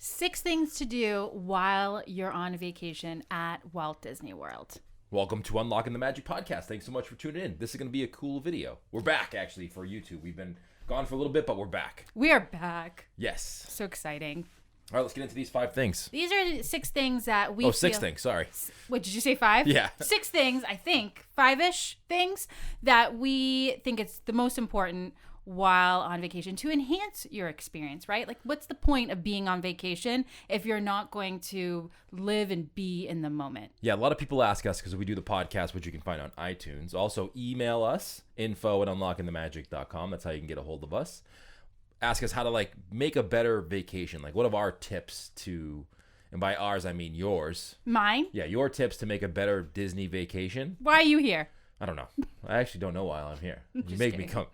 6 things to do while you're on vacation at Walt Disney World. Welcome to Unlocking the Magic podcast. Thanks so much for tuning in. This is going to be a cool video. We're back, actually, for YouTube. We've been gone for a little bit, but we're back. We are back. Yes. So exciting. All right, let's get into these 5 things. These are 6 things that we 6 things, sorry. What, did you say 5? Yeah. 6 things, I think, 5-ish things that we think it's the most important while on vacation to enhance your experience, right? Like, what's the point of being on vacation if you're not going to live and be in the moment? Yeah, a lot of people ask us because we do the podcast, which you can find on iTunes. Also, email us, info@unlockingthemagic.com. That's how you can get a hold of us. Ask us how to, make a better vacation. Like, what are our tips to, and by ours, I mean yours. Mine? Yeah, your tips to make a better Disney vacation. Why are you here? I don't know. I actually don't know why I'm here. You Just make kidding. me come.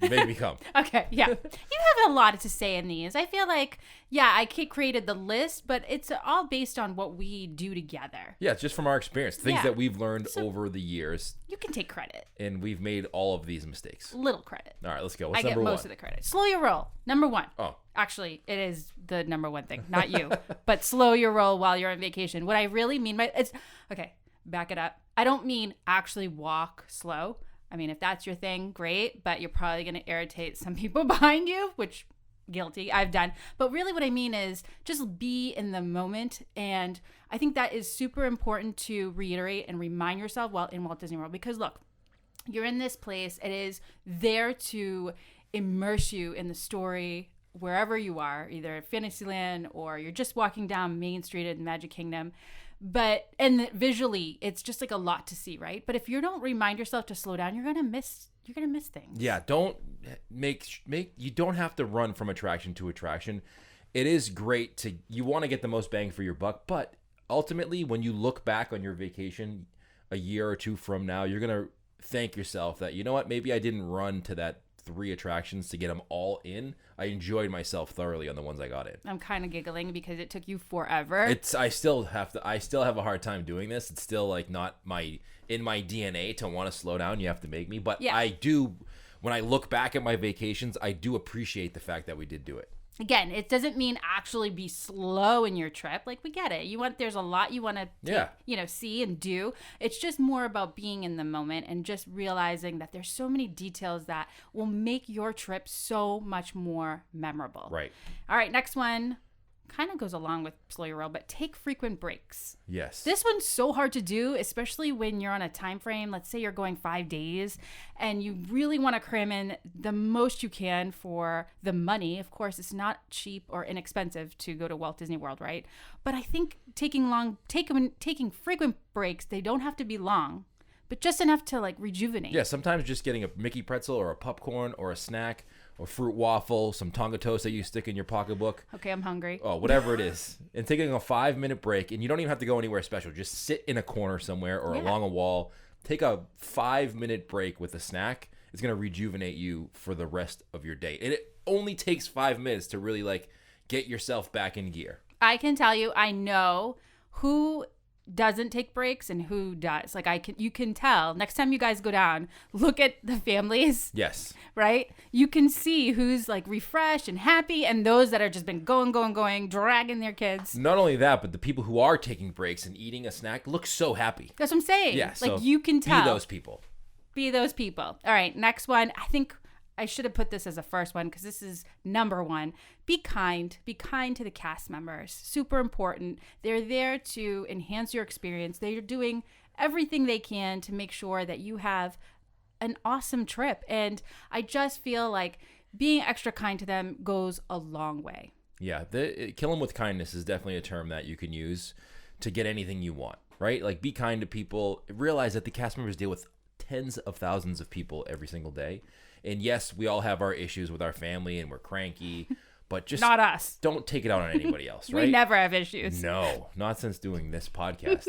You make me come. Okay, yeah. You have a lot to say in these. I feel like, yeah, I created the list, but it's all based on what we do together. Yeah, it's just from our experience. Things that we've learned over the years. You can take credit. And we've made all of these mistakes. Little credit. All right, let's go. What's I number 1? get most of the credit. Slow your roll. Number 1. Oh. Actually, it is the number 1 thing, not you. But slow your roll while you're on vacation. What I really mean by it's okay, back it up. I don't mean actually walk slow. I mean, if that's your thing, great, but you're probably going to irritate some people behind you, which guilty, I've done. But really what I mean is just be in the moment. And I think that is super important to reiterate and remind yourself while in Walt Disney World, because look, you're in this place. It is there to immerse you in the story wherever you are, either at Fantasyland or you're just walking down Main Street in the Magic Kingdom. And visually, it's just like a lot to see, right? But if you don't remind yourself to slow down, you're gonna miss things. Yeah, don't you don't have to run from attraction to attraction. It is great you want to get the most bang for your buck, but ultimately, when you look back on your vacation a year or 2 from now, you're gonna thank yourself that, you know what, maybe I didn't run to that 3 attractions to get them all in. I enjoyed myself thoroughly on the ones I got in. I'm kind of giggling because it took you forever. I still have a hard time doing this. It's still not in my DNA to want to slow down. You have to make me, but yeah. I do. When I look back at my vacations, I do appreciate the fact that we did do it. Again, it doesn't mean actually be slow in your trip. Like, we get it. There's a lot you want to see and do. It's just more about being in the moment and just realizing that there's so many details that will make your trip so much more memorable. Right. All right, next one kind of goes along with slow your roll, but take frequent breaks. Yes. This one's so hard to do, especially when you're on a time frame. Let's say you're going 5 days and you really want to cram in the most you can for the money. Of course, it's not cheap or inexpensive to go to Walt Disney World, right? But I think taking frequent breaks, they don't have to be long, but just enough to rejuvenate. Yeah, sometimes just getting a Mickey pretzel or a popcorn or a snack or fruit waffle, some Tonga toast that you stick in your pocketbook. Okay, I'm hungry. Oh, whatever it is. And taking a 5-minute break, and you don't even have to go anywhere special. Just sit in a corner somewhere or along a wall. Take a 5-minute break with a snack. It's going to rejuvenate you for the rest of your day. And it only takes 5 minutes to really get yourself back in gear. I can tell you, I know who doesn't take breaks and who does. You can tell. Next time you guys go down, look at the families. Yes. Right? You can see who's refreshed and happy, and those that are just been going, dragging their kids. Not only that, but the people who are taking breaks and eating a snack look so happy. That's what I'm saying. Yeah, so you can tell. Be those people. Be those people. All right, next one. I think I should have put this as a first one because this is number 1. Be kind. Be kind to the cast members. Super important. They're there to enhance your experience. They're doing everything they can to make sure that you have an awesome trip. And I just feel like being extra kind to them goes a long way. Yeah, kill them with kindness is definitely a term that you can use to get anything you want, right? Be kind to people. Realize that the cast members deal with tens of thousands of people every single day. And yes, we all have our issues with our family and we're cranky, but just not us. Don't take it out on anybody else, right? We never have issues. No, not since doing this podcast.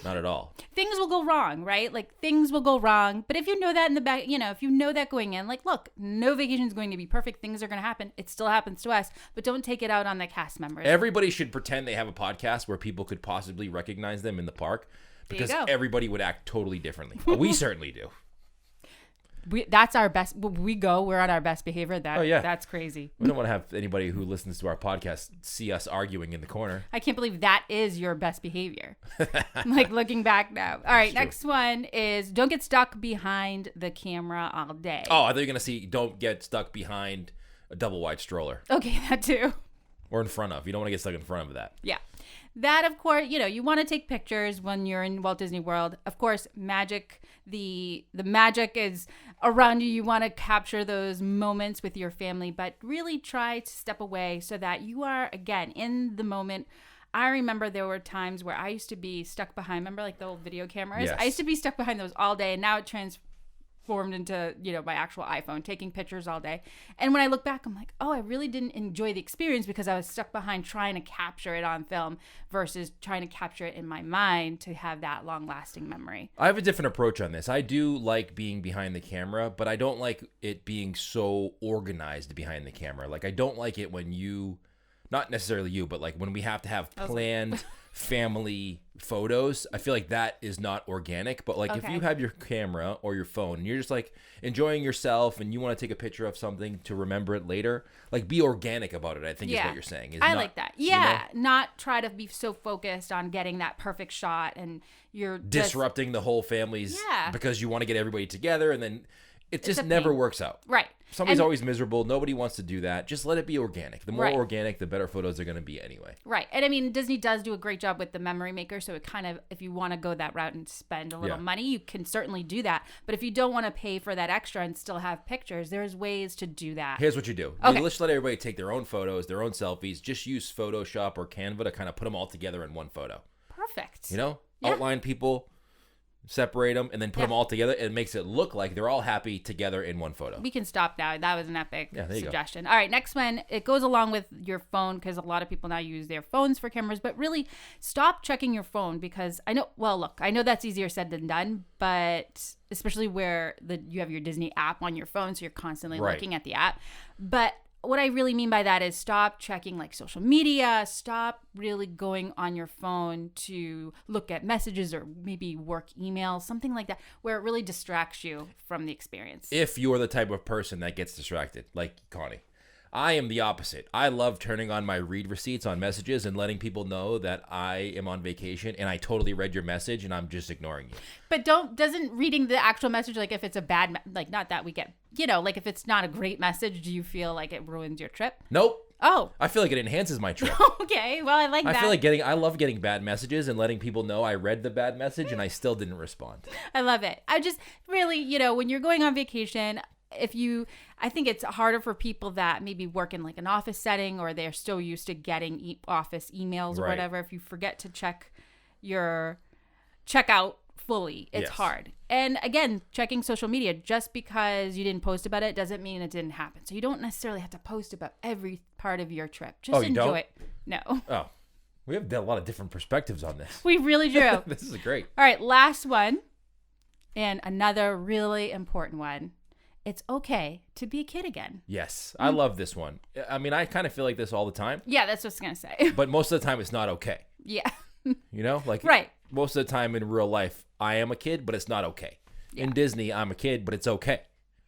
Not at all. Things will go wrong, right? Things will go wrong. But if you know that in the back, if you know that going in, look, no vacation is going to be perfect. Things are going to happen. It still happens to us, but don't take it out on the cast members. Everybody should pretend they have a podcast where people could possibly recognize them in the park because everybody would act totally differently. We certainly do. That's our best. When we're on our best behavior. That's crazy. We don't want to have anybody who listens to our podcast see us arguing in the corner. I can't believe that is your best behavior. Like looking back now. All right, next one is don't get stuck behind the camera all day. Oh, I thought you were going to see don't get stuck behind a double wide stroller. Okay, that too. Or in front of. You don't want to get stuck in front of that. Yeah. That, of course, you want to take pictures when you're in Walt Disney World. Of course, magic, the magic is around you. You want to capture those moments with your family, but really try to step away so that you are, again, in the moment. I remember there were times where I used to be stuck behind, remember like the old video cameras? Yes. I used to be stuck behind those all day, and now it transformed into, my actual iPhone, taking pictures all day. And when I look back, I'm like, oh, I really didn't enjoy the experience because I was stuck behind trying to capture it on film versus trying to capture it in my mind to have that long-lasting memory. I have a different approach on this. I do like being behind the camera, but I don't like it being so organized behind the camera. Like, I don't like it when you, not necessarily you, but like when we have to have planned family photos. I feel like that is not organic, but like if you have your camera or your phone and you're just like enjoying yourself and you want to take a picture of something to remember it later, like be organic about it, I think is what you're saying. I like that. Yeah. Not try to be so focused on getting that perfect shot and you're disrupting the whole family's because you want to get everybody together and then it just never works out. Right. Somebody's always miserable. Nobody wants to do that. Just let it be organic. The more organic, the better photos are going to be anyway. Right. And I mean, Disney does do a great job with the memory maker. So it kind of, if you want to go that route and spend a little money, you can certainly do that. But if you don't want to pay for that extra and still have pictures, there's ways to do that. Here's what you do. Okay. Let's let everybody take their own photos, their own selfies. Just use Photoshop or Canva to kind of put them all together in one photo. Perfect. Outline people, separate them, and then put them all together. It makes it look like they're all happy together in one photo. We can stop now. That was an epic suggestion. All right, next one. It goes along with your phone because a lot of people now use their phones for cameras, but really stop checking your phone because I know that's easier said than done, but especially where you have your Disney app on your phone, so you're constantly looking at the app. But what I really mean by that is stop checking like social media, stop really going on your phone to look at messages or maybe work emails, something like that, where it really distracts you from the experience. If you're the type of person that gets distracted, like Connie. I am the opposite. I love turning on my read receipts on messages and letting people know that I am on vacation and I totally read your message and I'm just ignoring you. But doesn't reading the actual message, like if it's a bad, like not that we get, like if it's not a great message, do you feel like it ruins your trip? Nope. Oh. I feel like it enhances my trip. Okay. Well, I like that. I feel like I love getting bad messages and letting people know I read the bad message and I still didn't respond. I love it. I just really, when you're going on vacation, I think it's harder for people that maybe work in like an office setting or they're still used to getting office emails or whatever. If you forget to check your checkout fully, it's hard. And again, checking social media, just because you didn't post about it doesn't mean it didn't happen. So you don't necessarily have to post about every part of your trip. Just enjoy it. No. Oh, we have a lot of different perspectives on this. We really do. This is great. All right, last one. And another really important one. It's okay to be a kid again. Yes. I love this one. I mean, I kind of feel like this all the time. Yeah, that's what I was going to say. But most of the time, it's not okay. Yeah. Like most of the time in real life, I am a kid, but it's not okay. Yeah. In Disney, I'm a kid, but it's okay.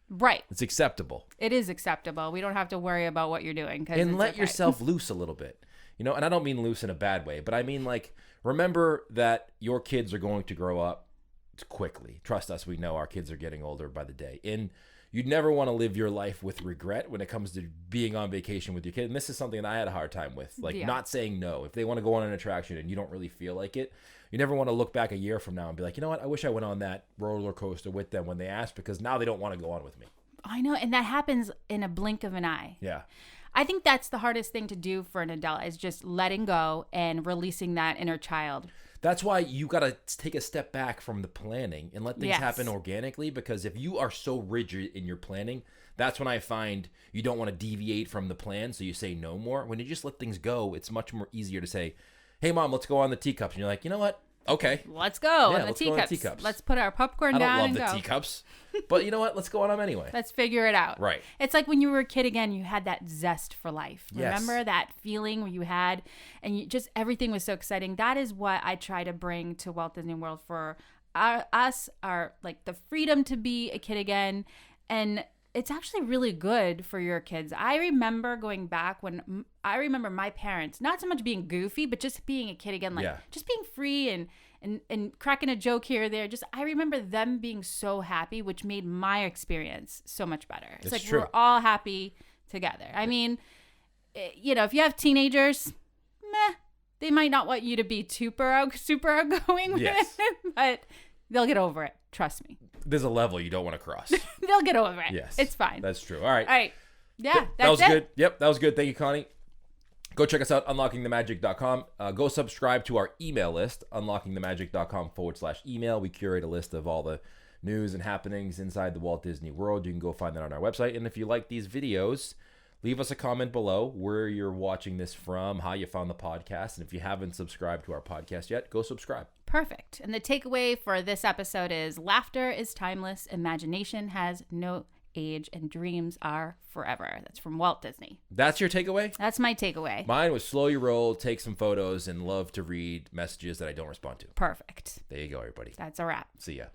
Right. It's acceptable. It is acceptable. We don't have to worry about what you're doing. And let yourself loose a little bit. And I don't mean loose in a bad way, but I mean like, remember that your kids are going to grow up quickly. Trust us, we know our kids are getting older by the day. And you'd never want to live your life with regret when it comes to being on vacation with your kid. And this is something that I had a hard time with, like not saying no. If they want to go on an attraction and you don't really feel like it, you never want to look back a year from now and be like, you know what? I wish I went on that roller coaster with them when they asked because now they don't want to go on with me. I know. And that happens in a blink of an eye. Yeah. I think that's the hardest thing to do for an adult is just letting go and releasing that inner child. That's why you got to take a step back from the planning and let things happen organically, because if you are so rigid in your planning, that's when I find you don't want to deviate from the plan, so you say no more. When you just let things go, it's much more easier to say, hey, Mom, let's go on the teacups. And you're like, you know what? Okay. Let's go on the teacups. Let's put our popcorn down and go. I don't love the teacups, but you know what? Let's go on them anyway. Let's figure it out. Right. It's like when you were a kid again, you had that zest for life. Yes. Remember that feeling where you had, and everything was so exciting. That is what I try to bring to Walt Disney World for us, like the freedom to be a kid again. And it's actually really good for your kids. I remember going back when I remember my parents, not so much being goofy, but just being a kid again, like just being free and cracking a joke here or there. Just I remember them being so happy, which made my experience so much better. It's like true. we're all happy together. I mean, you know, if you have teenagers, they might not want you to be super outgoing with it, but they'll get over it. Trust me. There's a level you don't want to cross. They'll get over it. Yes. It's fine. That's true. All right. All right. Yeah, that was it. good. Yep, that was good. Thank you, Connie. Go check us out, unlockingthemagic.com. Go subscribe to our email list, unlockingthemagic.com/email. We curate a list of all the news and happenings inside the Walt Disney World. You can go find that on our website. And if you like these videos, leave us a comment below where you're watching this from, how you found the podcast. And if you haven't subscribed to our podcast yet, go subscribe. Perfect. And the takeaway for this episode is laughter is timeless, imagination has no age, and dreams are forever. That's from Walt Disney. That's your takeaway? That's my takeaway. Mine was slow your roll, take some photos, and love to read messages that I don't respond to. Perfect. There you go, everybody. That's a wrap. See ya.